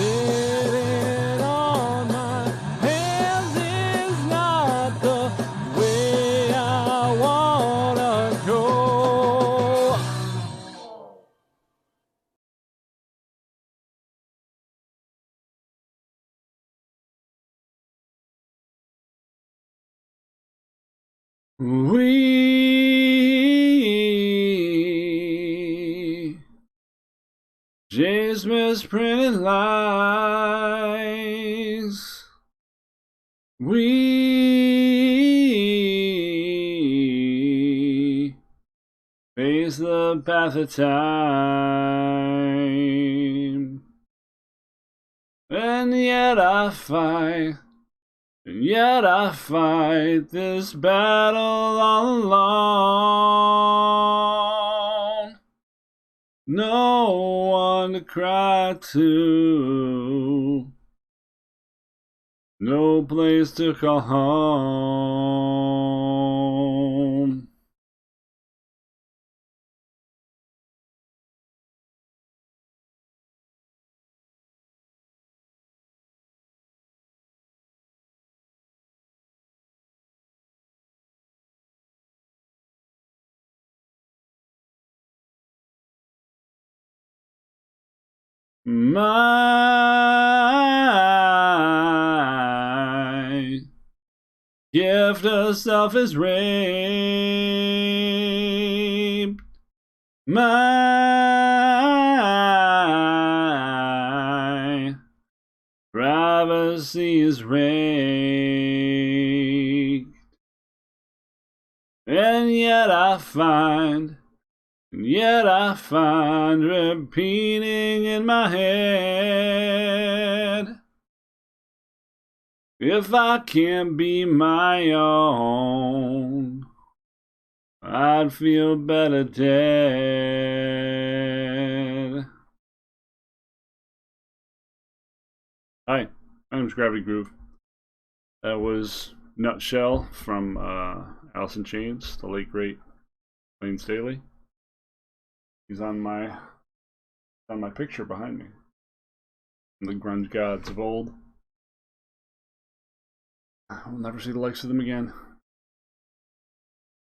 Sitting on my hands is not the way I wanna go. James misprinted lies. We face the path of time, and yet I fight this battle all alone. No one to cry to, no place to call home. My gift of self is raped. My privacy is raked. And yet I find repeating in my head, if I can't be my own, I'd feel better dead. Hi, my name's Gravity Groove. That was Nutshell from Alice in Chains, the late great Lane Staley. He's on my picture behind me. The grunge gods of old. I'll never see the likes of them again.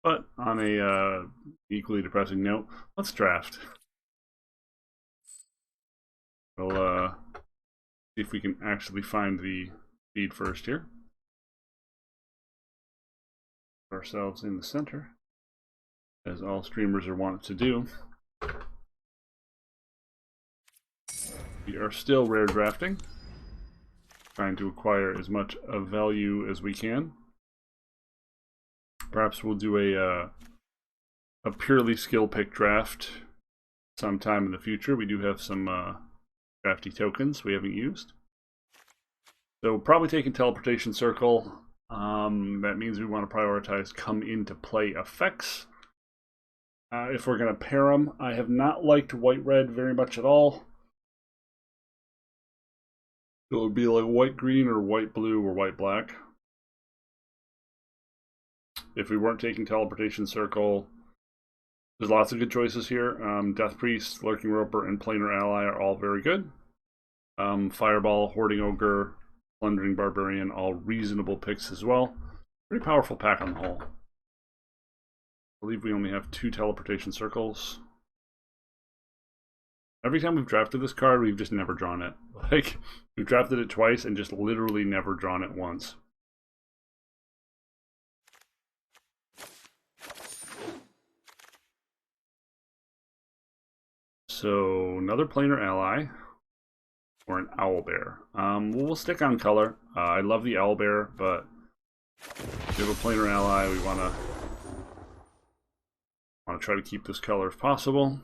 But on a equally depressing note, let's draft. We'll see if we can actually find the feed first here. Put ourselves in the center, as all streamers are wanted to do. We are still rare drafting, trying to acquire as much of value as we can. Perhaps we'll do a purely skill pick draft sometime in the future. We do have some drafty tokens we haven't used. So probably taking Teleportation Circle. That means we want to prioritize come into play effects. If we're going to pair them, I have not liked white-red very much at all. It would be like white-green or white-blue or white-black. If we weren't taking Teleportation Circle, there's lots of good choices here. Death Priest, Lurking Roper, and Planar Ally are all very good. Fireball, Hoarding Ogre, Plundering Barbarian, all reasonable picks as well. Pretty powerful pack on the whole. I believe we only have 2 Teleportation Circles. Every time we've drafted this card, we've just never drawn it. Like, we've drafted it twice and just literally never drawn it once. So, another Planar Ally, or an Owlbear. We'll stick on color. I love the Owlbear, but if we have a Planar Ally, we want to try to keep this color if possible.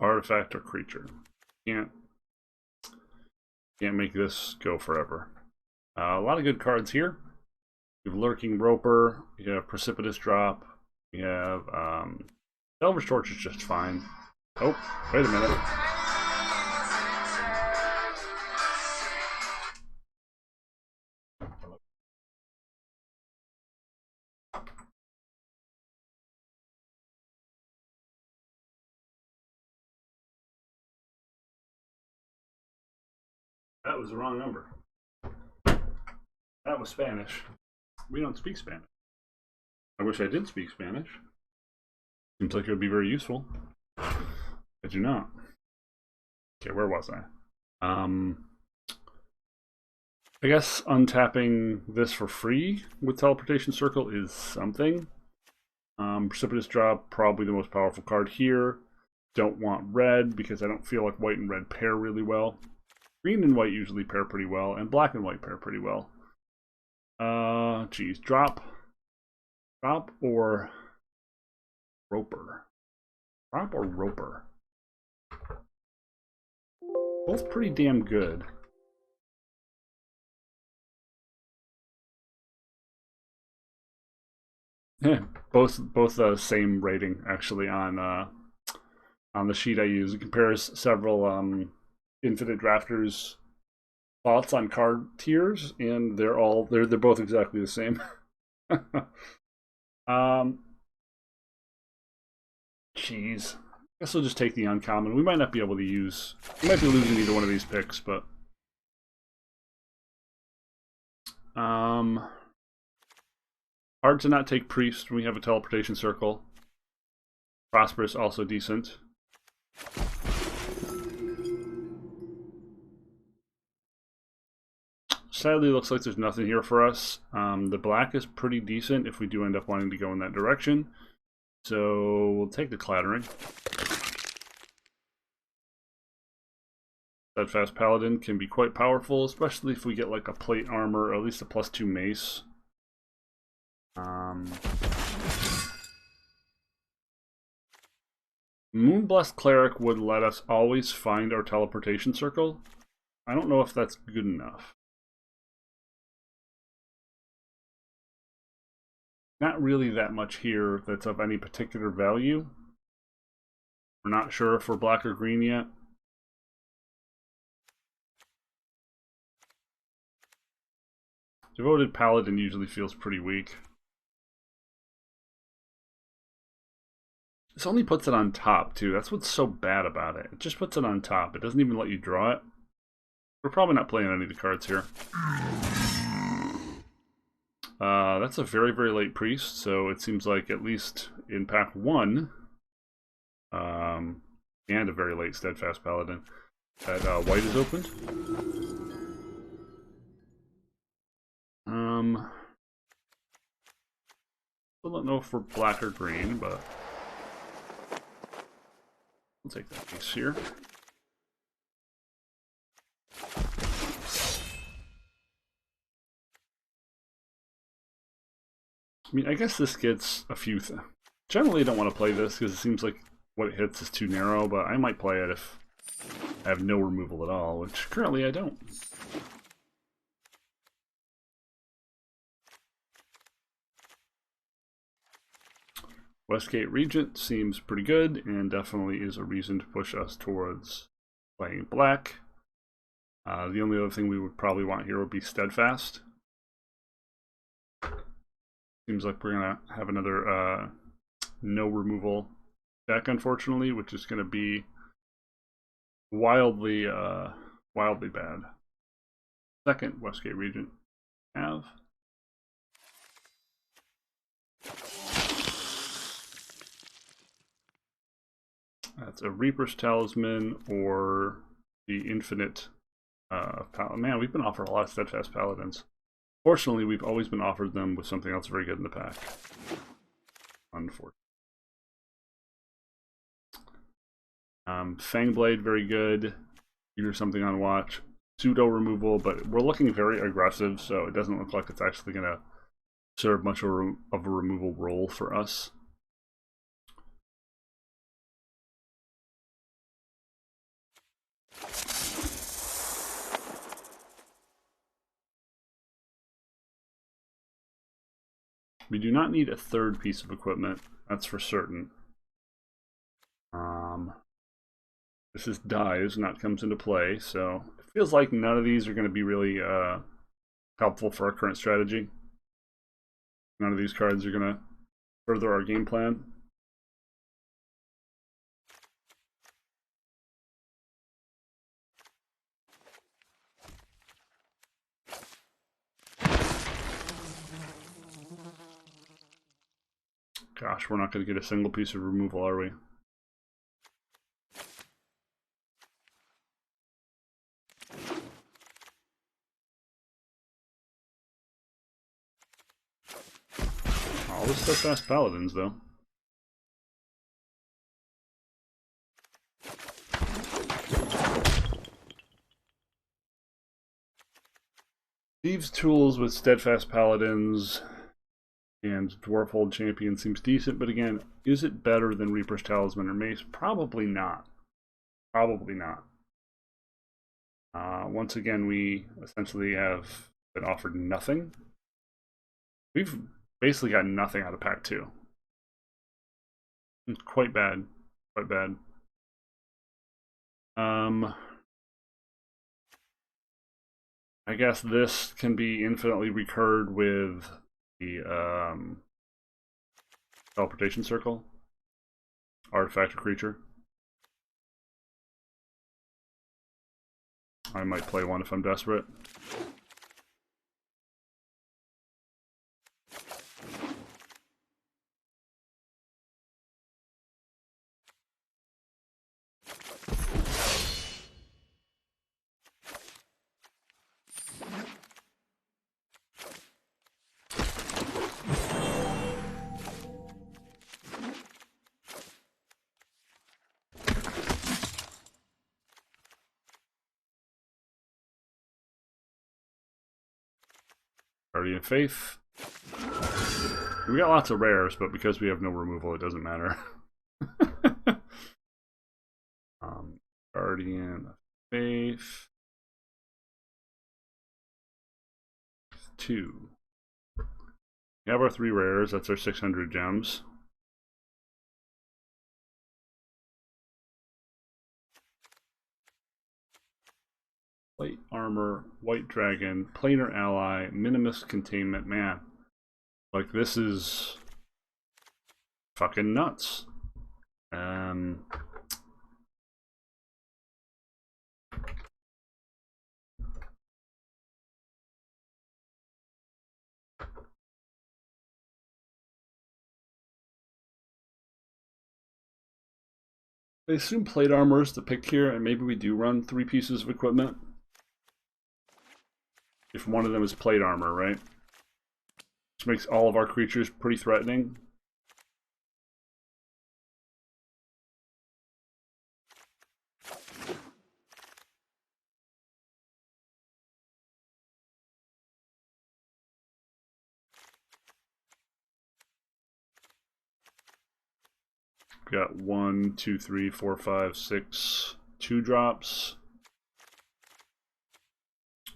Artifact or creature. Can't make this go forever. A lot of good cards here. We have Lurking Roper. We have Precipitous Drop. We have Delver's Torch is just fine. Oh, wait a minute. That was the wrong number. That was Spanish. We don't speak Spanish. I wish I did speak Spanish. Seems like it would be very useful. I do not. Okay, where was I? I guess untapping this for free with Teleportation Circle is something. Precipitous Drop, probably the most powerful card here. Don't want red because I don't feel like white and red pair really well. Green and white usually pair pretty well, and black and white pair pretty well. Geez, drop or Roper. Drop or Roper. Both pretty damn good. Yeah, both the same rating actually on the sheet I use. It compares several Infinite Drafters thoughts on card tiers, and they're both exactly the same. Jeez. I guess we'll just take the uncommon. We might not be able to use. We might be losing either one of these picks, but hard to not take Priest when we have a Teleportation Circle. Prosperous also decent. Sadly, it looks like there's nothing here for us. The black is pretty decent if we do end up wanting to go in that direction. So we'll take the Clattering. Steadfast Paladin can be quite powerful, especially if we get like a plate armor or at least a +2 mace. Moonblessed Cleric would let us always find our Teleportation Circle. I don't know if that's good enough. Not really that much here that's of any particular value. We're not sure if we're black or green yet. Devoted Paladin usually feels pretty weak. This only puts it on top, too. That's what's so bad about it. It just puts it on top. It doesn't even let you draw it. We're probably not playing any of the cards here. That's a very, very late Priest, so it seems like at least in pack 1, and a very late Steadfast Paladin, that white is opened. Still don't know if we're black or green, but I'll take that piece here. I mean, I guess this gets a few things. Generally, I don't want to play this because it seems like what it hits is too narrow, but I might play it if I have no removal at all, which currently I don't. Westgate Regent seems pretty good and definitely is a reason to push us towards playing black. The only other thing we would probably want here would be Steadfast. Seems like we're going to have another no removal deck, unfortunately, which is going to be wildly bad. Second Westgate Regent have. That's a Reaper's Talisman or the Infinite Paladin. Man, we've been offered a lot of Steadfast Paladins. Fortunately, we've always been offered them with something else very good in the pack. Unfortunately. Fangblade, very good. Either something on watch. Pseudo removal, but we're looking very aggressive, so it doesn't look like it's actually going to serve much of a removal role for us. We do not need a third piece of equipment, that's for certain. This is dies, and that comes into play, so it feels like none of these are going to be really helpful for our current strategy. None of these cards are going to further our game plan. Gosh, we're not going to get a single piece of removal, are we? All the steadfast paladins, though. Thieves' Tools with steadfast paladins and Dwarfhold Champion seems decent, but again, is it better than Reaper's Talisman or Mace? Probably not. Probably not. Once again, we essentially have been offered nothing. We've basically got nothing out of Pack 2. It's quite bad. Quite bad. I guess this can be infinitely recurred with the teleportation circle. Artifact or creature. I might play one if I'm desperate. Guardian Faith. We got lots of rares, but because we have no removal, it doesn't matter. Guardian Faith. 2. We have our 3 rares, that's our 600 gems. White armor, white dragon, planar ally, minimus containment. Man, like this is fucking nuts. I assume plate armor is the pick here, and maybe we do run 3 pieces of equipment. If one of them is plate armor, right? Which makes all of our creatures pretty threatening. Got 1, 2, 3, 4, 5, 6, 2 drops.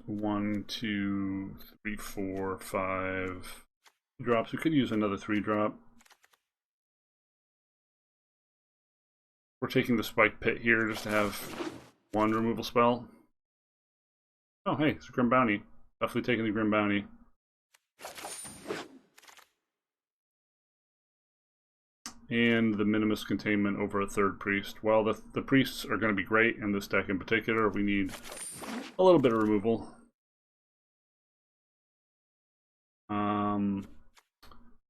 1, 2, 3, 4, 5 drops. We could use another 3 drop. We're taking the Spike Pit here just to have 1 removal spell. Oh, hey, it's a Grim Bounty. Definitely taking the Grim Bounty. And the Minimus Containment over a 3rd Priest. Well, the Priests are going to be great in this deck in particular. We need a little bit of removal.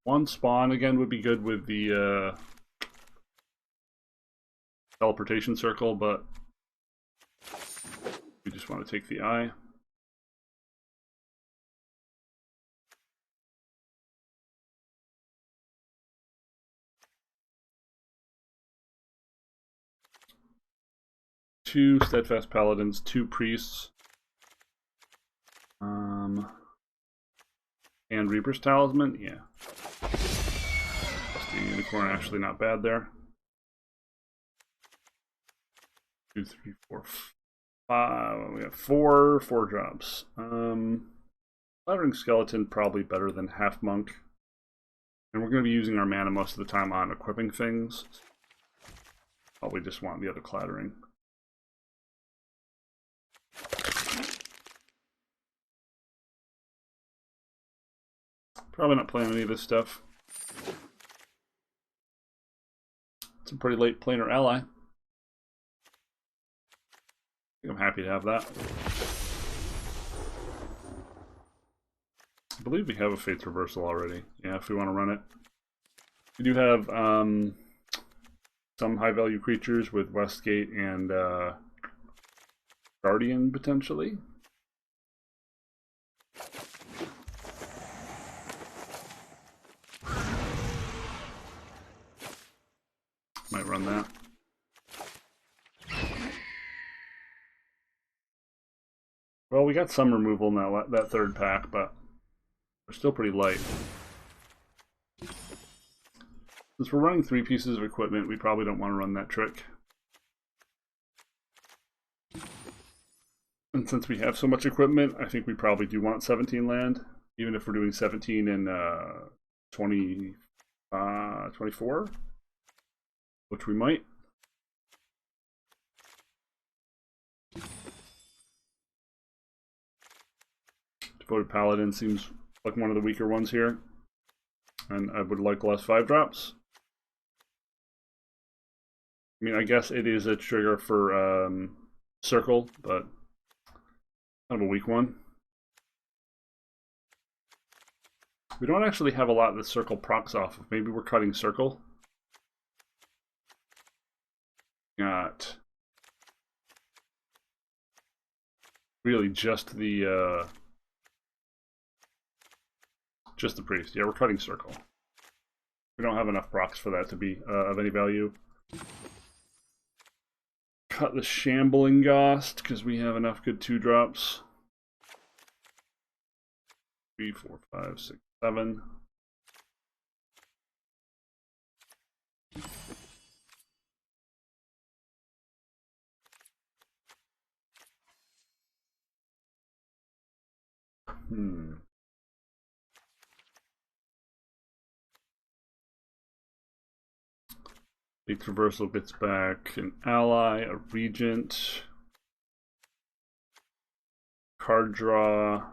One spawn again would be good with the teleportation circle, but we just want to take the eye. Two Steadfast Paladins, 2 Priests. And Reaper's Talisman, yeah. The Unicorn actually not bad there. 2, 3, 4, 5. We have 4 drops. Flattering Skeleton probably better than Half Monk. And we're going to be using our mana most of the time on equipping things. Probably just want the other Clattering. Probably not playing any of this stuff. It's a pretty late planar ally. I think I'm happy to have that. I believe we have a Fate's Reversal already. Yeah, if we want to run it. We do have some high-value creatures with Westgate and Guardian, potentially. Might run that. Well, we got some removal in that third pack, but we're still pretty light. Since we're running 3 pieces of equipment, we probably don't want to run that trick. And since we have so much equipment, I think we probably do want 17 land, even if we're doing 17 in 24, which we might. Devoted Paladin seems like one of the weaker ones here, and I would like less 5-drops. I mean, I guess it is a trigger for Circle, but kind of a weak one. We don't actually have a lot that Circle procs off of. Maybe we're cutting Circle. Got really just the priest. Yeah, we're cutting Circle. We don't have enough procs for that to be of any value. Cut the Shambling Ghost because we have enough good 2-drops. 3, 4, 5, 6, 7. Big Reversal gets back an ally, a regent, card draw.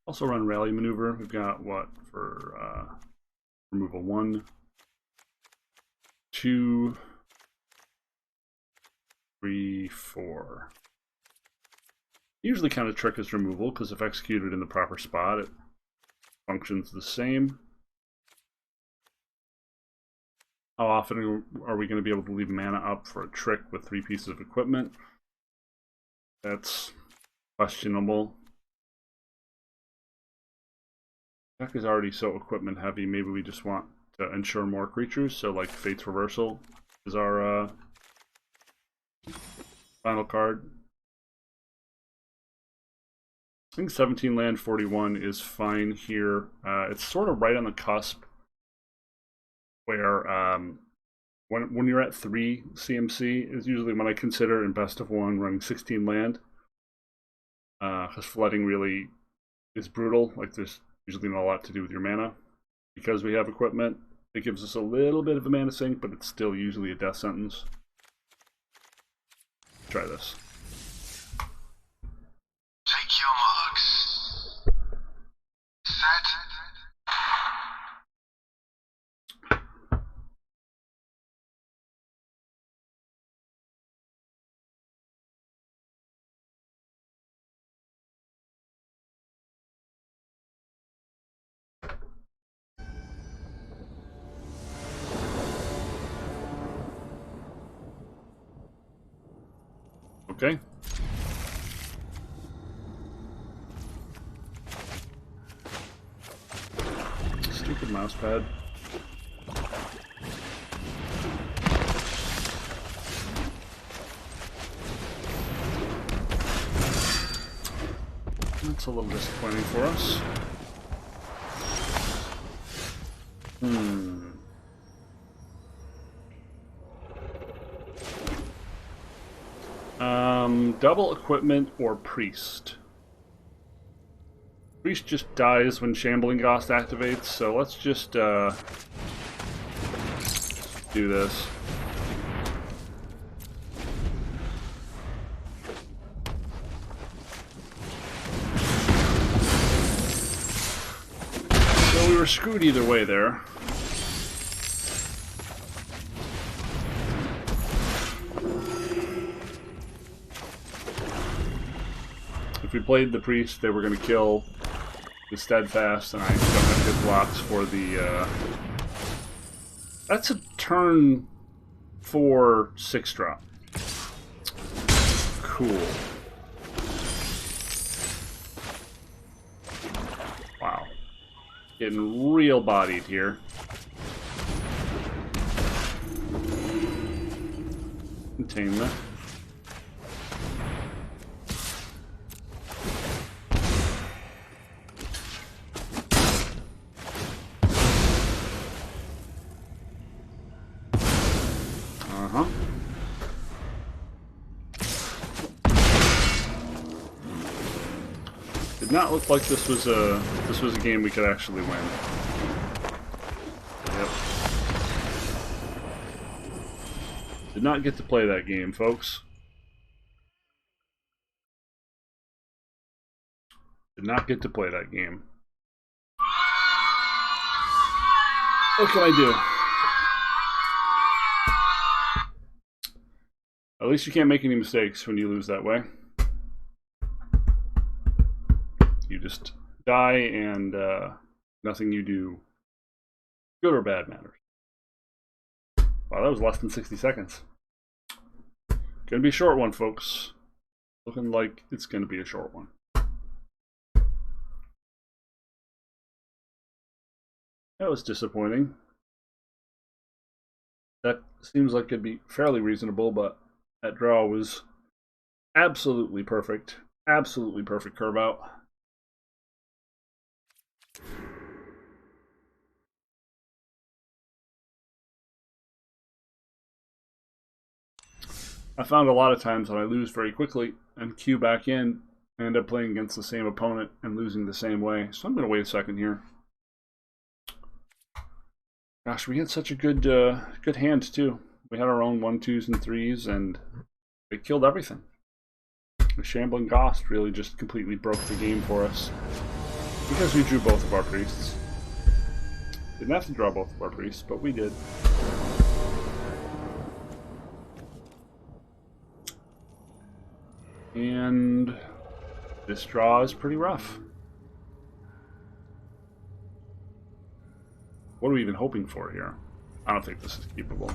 Also run Rally Maneuver. We've got what for removal? 1, 2, 3, 4. Usually kind of trick as removal because if executed in the proper spot, it functions the same. How often are we going to be able to leave mana up for a trick with 3 pieces of equipment? That's questionable. Deck is already so equipment heavy, maybe we just want to ensure more creatures, so like Fate's Reversal is our final card. I think 17 land 41 is fine here. It's sort of right on the cusp where when you're at 3 CMC is usually when I consider in best of 1 running 16 land. Because flooding really is brutal, like there's usually not a lot to do with your mana. Because we have equipment, it gives us a little bit of a mana sink, but it's still usually a death sentence. Try this. Take your marks. Set. Okay. Stupid mouse pad. That's a little disappointing for us. Double equipment or priest. Priest just dies when Shambling Ghost activates, so let's just do this. So we were screwed either way there. If we played the priest, they were going to kill the steadfast, and I don't have good blocks for the. That's a turn 4 6-drop. Cool. Wow. Getting real bodied here. Containment. Did not look like this was a game we could actually win. Yep. Did not get to play that game, folks. Did not get to play that game. What can I do? At least you can't make any mistakes when you lose that way. You just die, and nothing you do, good or bad, matters. Wow, that was less than 60 seconds. Gonna be a short one, folks. Looking like it's gonna be a short one. That was disappointing. That seems like it'd be fairly reasonable, but that draw was absolutely perfect. Absolutely perfect curve out. I found a lot of times when I lose very quickly and queue back in, I end up playing against the same opponent and losing the same way. So I'm going to wait a second here. Gosh, we had such a good good hand too. We had our own 1, 2s, and 3s, and it killed everything. The Shambling Gost really just completely broke the game for us because we drew both of our priests. Didn't have to draw both of our priests, but we did. And this draw is pretty rough. What are we even hoping for here? I don't think this is keepable.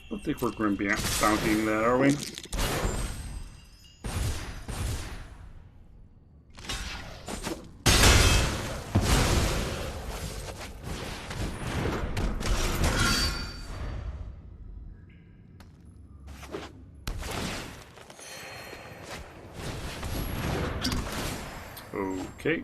I don't think we're going to be bountying that, are we? Okay.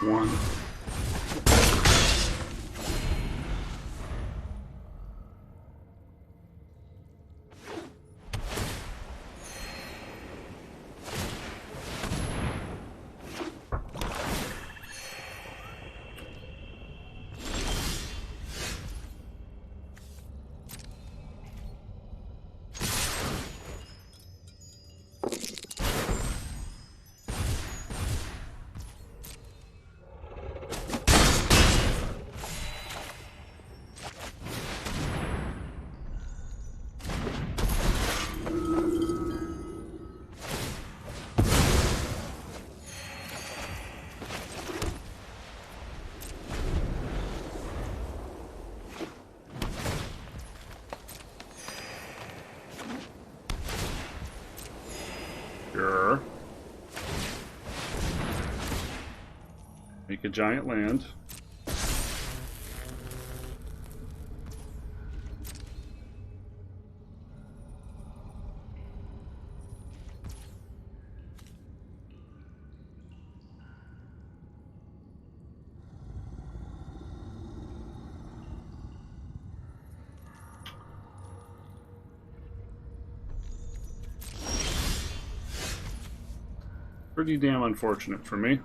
One. Make a giant land. Pretty damn unfortunate for me.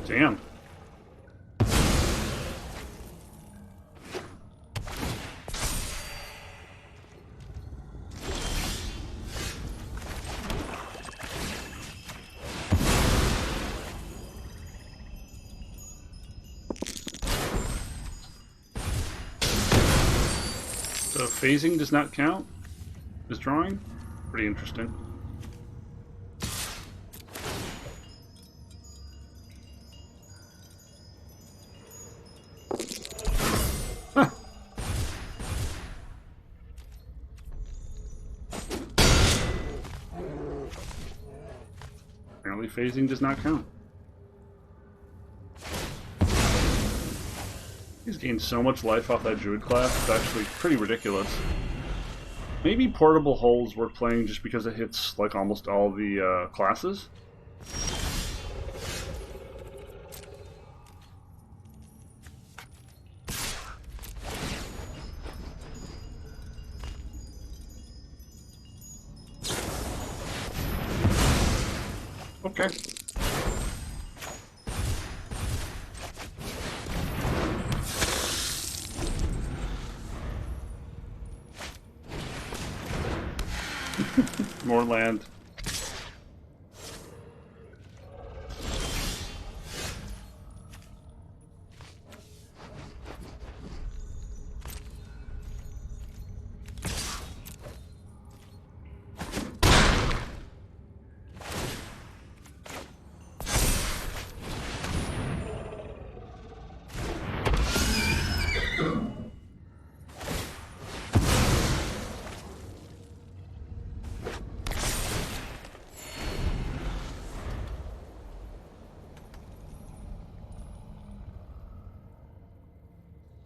Damn. So phasing does not count as drawing? Pretty interesting. Huh. Apparently phasing does not count. He's gained so much life off that druid class, it's actually pretty ridiculous. Maybe portable holes worth playing just because it hits like almost all the classes. Okay. More land.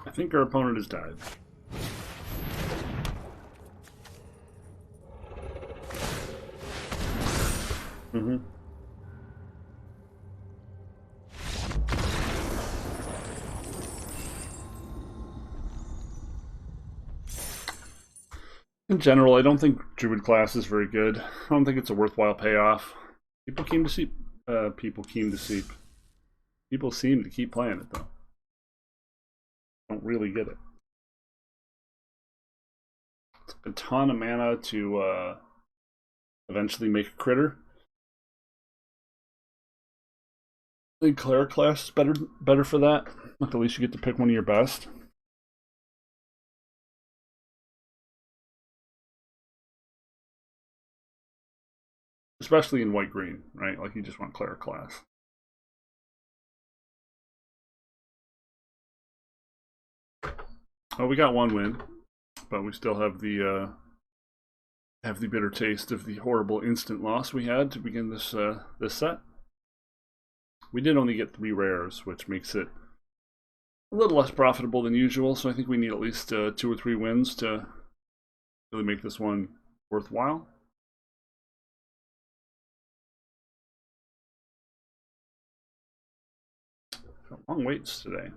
I think our opponent has died. In general, I don't think Druid class is very good. I don't think it's a worthwhile payoff. People seem to keep playing it though. Don't really get it. It's a ton of mana to eventually make a critter. I think Cleric class is better for that. At least you get to pick one of your best. Especially in white-green, right? Like you just want Cleric class. Oh, we got one win, but we still have the bitter taste of the horrible instant loss we had to begin this this set. We did only get 3 rares, which makes it a little less profitable than usual. So I think we need at least 2 or 3 wins to really make this one worthwhile. Long waits today.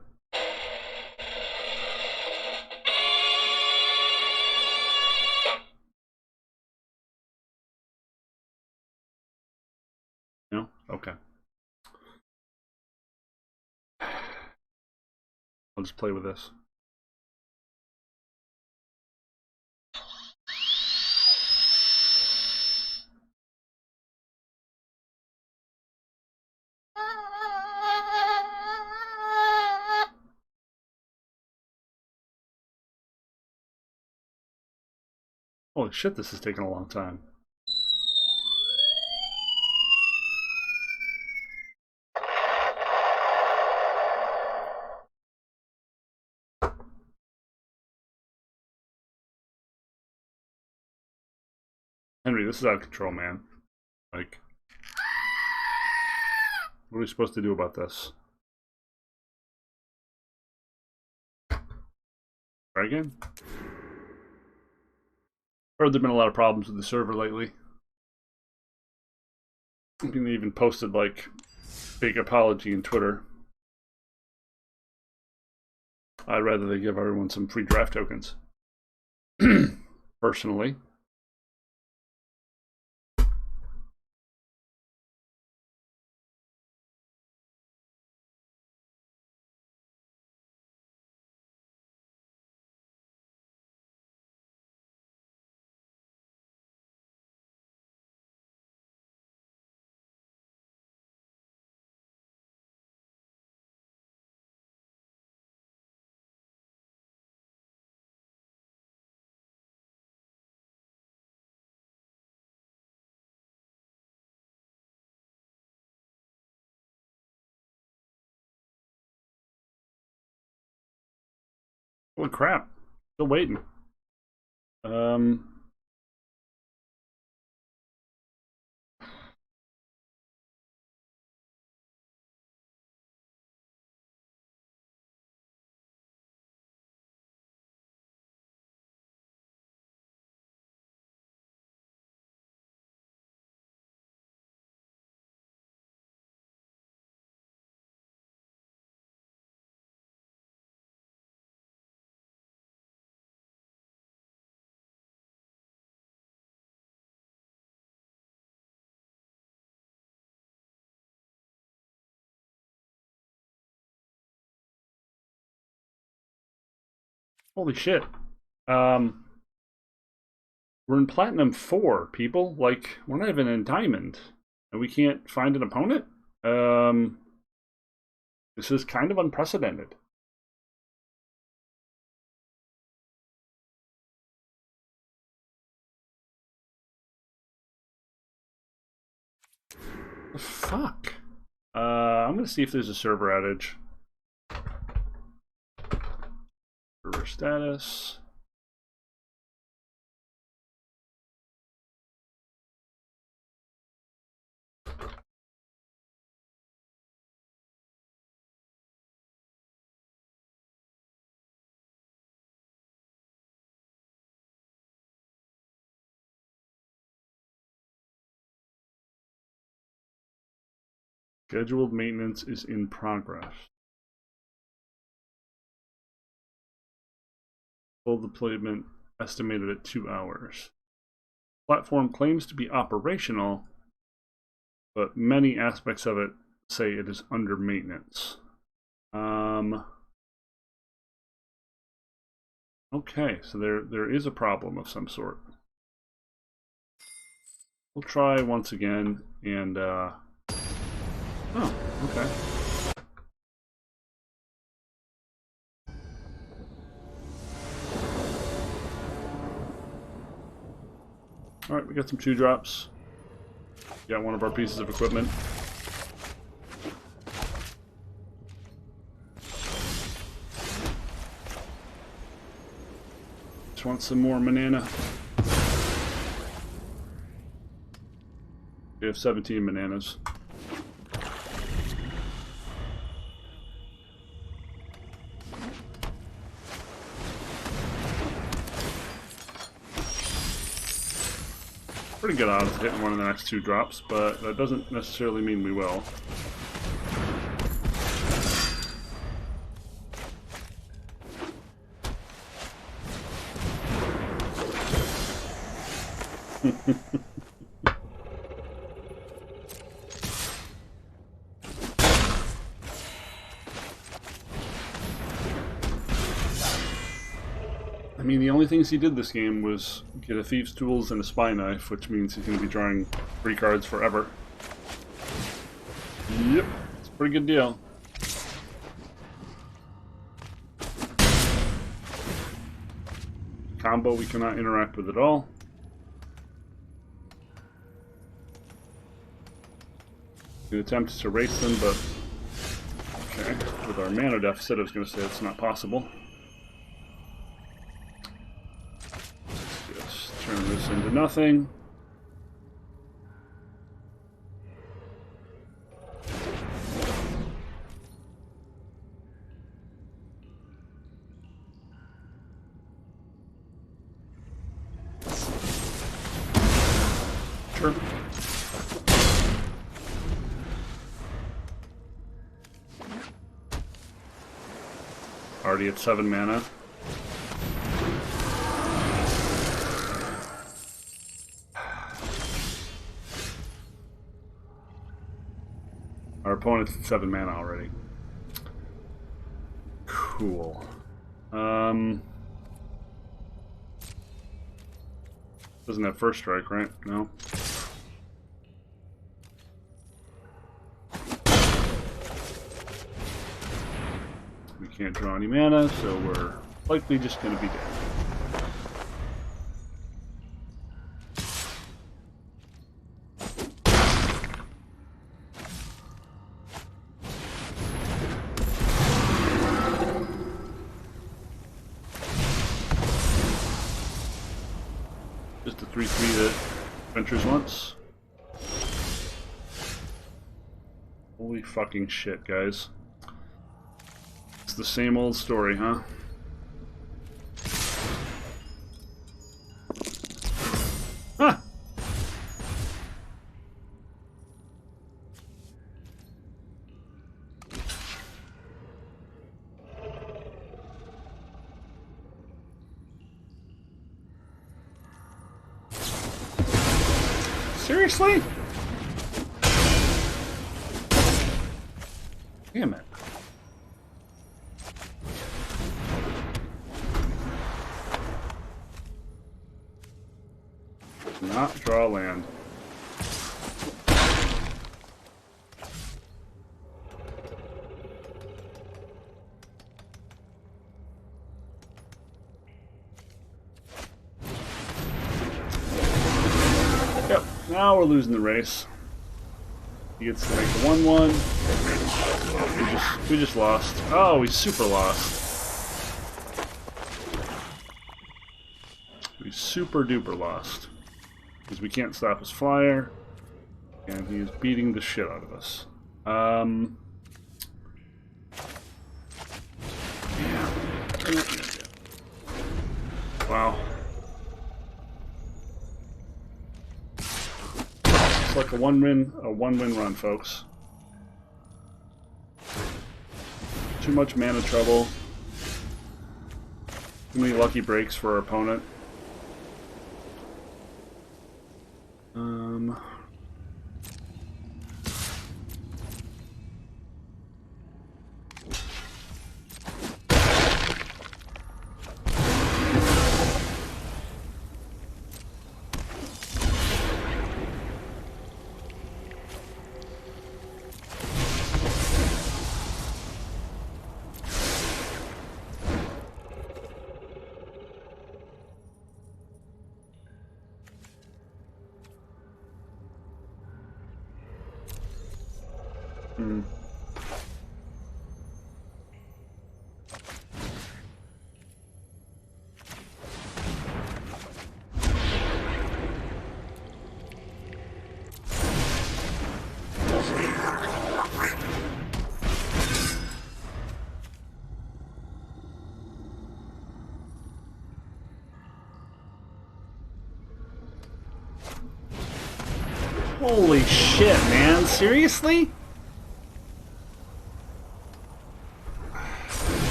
I'll just play with this. Holy shit, this is taking a long time. Henry, this is out of control, man. Like, what are we supposed to do about this? Try again? Heard there've been a lot of problems with the server lately. I think they even posted, like, fake apology in Twitter. I'd rather they give everyone some free draft tokens. Personally. Holy crap. Still waiting. Holy shit. We're in Platinum 4, people. Like, we're not even in Diamond. And we can't find an opponent? This is kind of unprecedented. The fuck? I'm gonna see if there's a server outage. Server status. Scheduled maintenance is in progress. Full deployment estimated at 2 hours. Platform claims to be operational, but many aspects of it say it is under maintenance. Okay, so there is a problem of some sort. We'll try once again and oh, okay. Alright, we got some 2-drops. Got one of our pieces of equipment. Just want some more banana. We have 17 bananas. Pretty good odds of hitting one of the next 2 drops, but that doesn't necessarily mean we will. mean, the only things he did this game was get a Thieves' Tools and a Spy Knife, which means he's going to be drawing 3 cards forever. Yep, it's a pretty good deal. Combo we cannot interact with at all. We attempt to erase them, but okay. With our mana deficit, I was going to say it's not possible. Let's just turn this into nothing. Sure. Already at 7 mana. Our opponent's at 7 mana already. Cool. Doesn't have first strike, right? No. We can't draw any mana, so we're likely just going to be dead. Just a 3/3 that ventures once. Holy fucking shit, guys. It's the same old story, huh? Huh! Seriously? Damn it. Not draw land. Yep, now we're losing the race. He gets to make the 1/1. We just lost. Oh, we super lost. We super duper lost. Because we can't stop his flyer. And he is beating the shit out of us. Yeah. Wow. It's like a one-win run, folks. Too much mana trouble. Too many lucky breaks for our opponent. Holy shit, man. Seriously?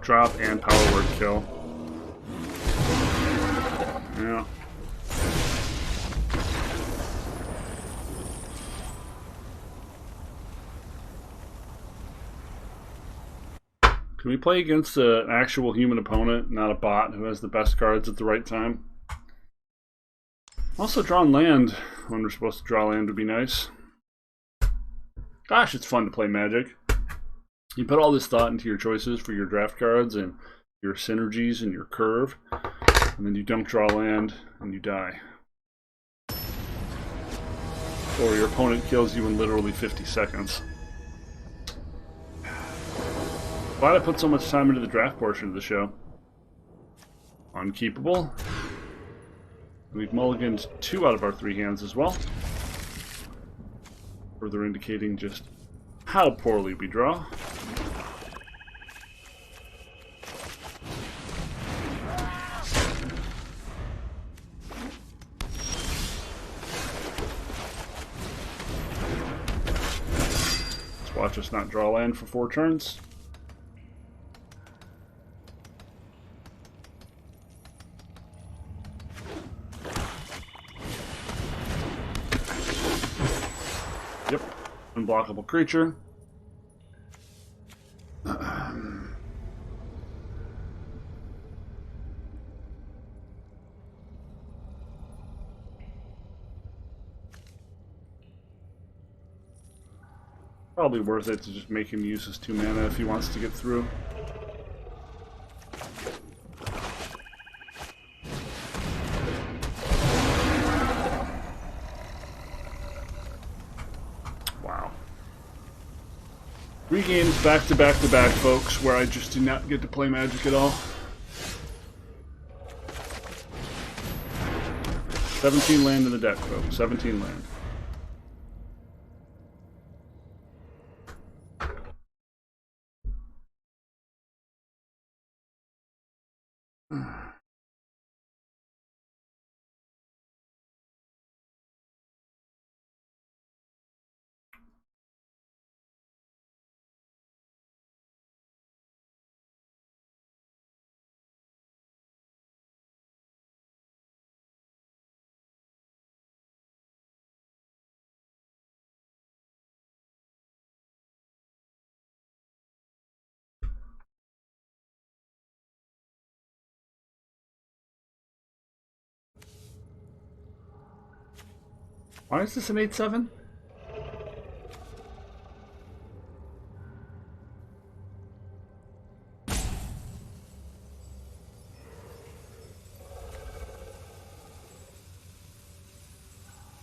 Drop, and power word kill. Yeah. Can we play against an actual human opponent, not a bot who has the best cards at the right time? Also, drawing land when we're supposed to draw land would be nice. Gosh, it's fun to play Magic. You put all this thought into your choices for your draft cards and your synergies and your curve, and then you don't draw land and you die. Or your opponent kills you in literally 50 seconds. Glad I put so much time into the draft portion of the show. Unkeepable. We've mulliganed 2 out of our 3 hands as well. Further indicating just how poorly we draw. Let's watch us not draw land for 4 turns. Yep, unblockable creature. Probably worth it to just make him use his 2 mana if he wants to get through. Wow. 3 games back to back to back, folks, where I just do not get to play Magic at all. 17 land in the deck, folks. 17 land. Why is this an 8/7?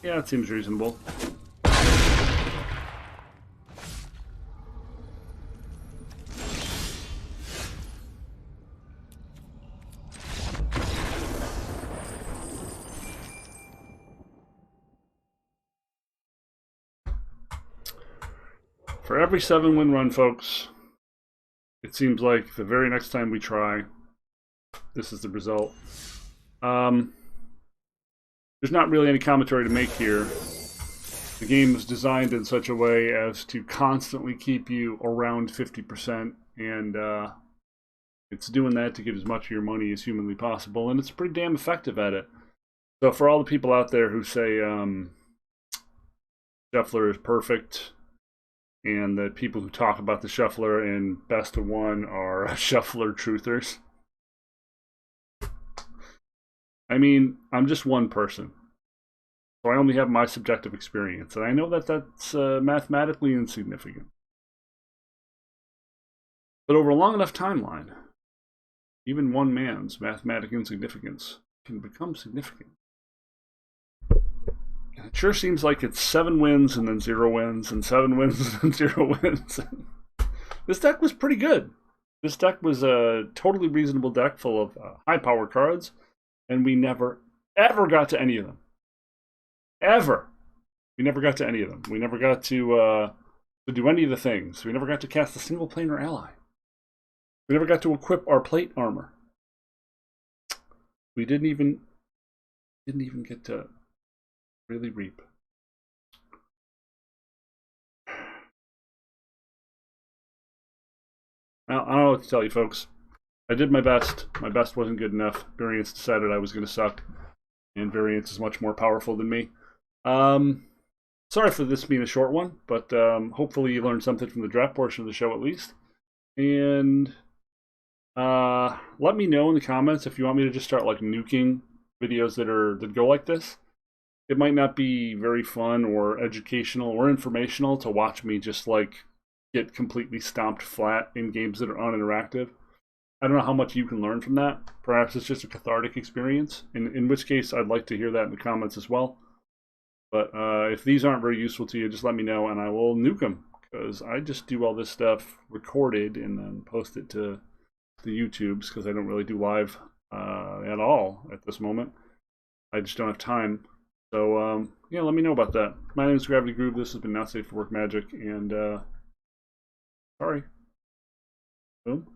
Yeah, it seems reasonable. For every 7-win run, folks, it seems like the very next time we try, this is the result. There's not really any commentary to make here. The game is designed in such a way as to constantly keep you around 50%, and it's doing that to get as much of your money as humanly possible, and it's pretty damn effective at it. So for all the people out there who say Shuffler is perfect, and that people who talk about the Shuffler in Best of One are Shuffler truthers, I mean, I'm just one person. So I only have my subjective experience, and I know that that's mathematically insignificant. But over a long enough timeline, even one man's mathematic insignificance can become significant. And it sure seems like it's 7 wins and then 0 wins, and 7 wins and then 0 wins. This deck was pretty good. This deck was a totally reasonable deck full of high power cards, and we never, ever got to any of them. Ever. We never got to any of them. We never got to do any of the things. We never got to cast a single planar ally. We never got to equip our plate armor. We didn't even get to really reap. I don't know what to tell you, folks. I did my best. My best wasn't good enough. Variance decided I was going to suck. and Variance is much more powerful than me. Sorry for this being a short one, but hopefully you learned something from the draft portion of the show at least. And let me know in the comments if you want me to just start like nuking videos that go like this. It might not be very fun or educational or informational to watch me just like get completely stomped flat in games that are uninteractive. I don't know how much you can learn from that. Perhaps it's just a cathartic experience, in which case I'd like to hear that in the comments as well. But if these aren't very useful to you, just let me know and I will nuke them. Because I just do all this stuff recorded and then post it to the YouTubes, because I don't really do live at all at this moment. I just don't have time. So, yeah, let me know about that. My name is Gravity Groove. This has been Not Safe for Work Magic, and sorry. Boom.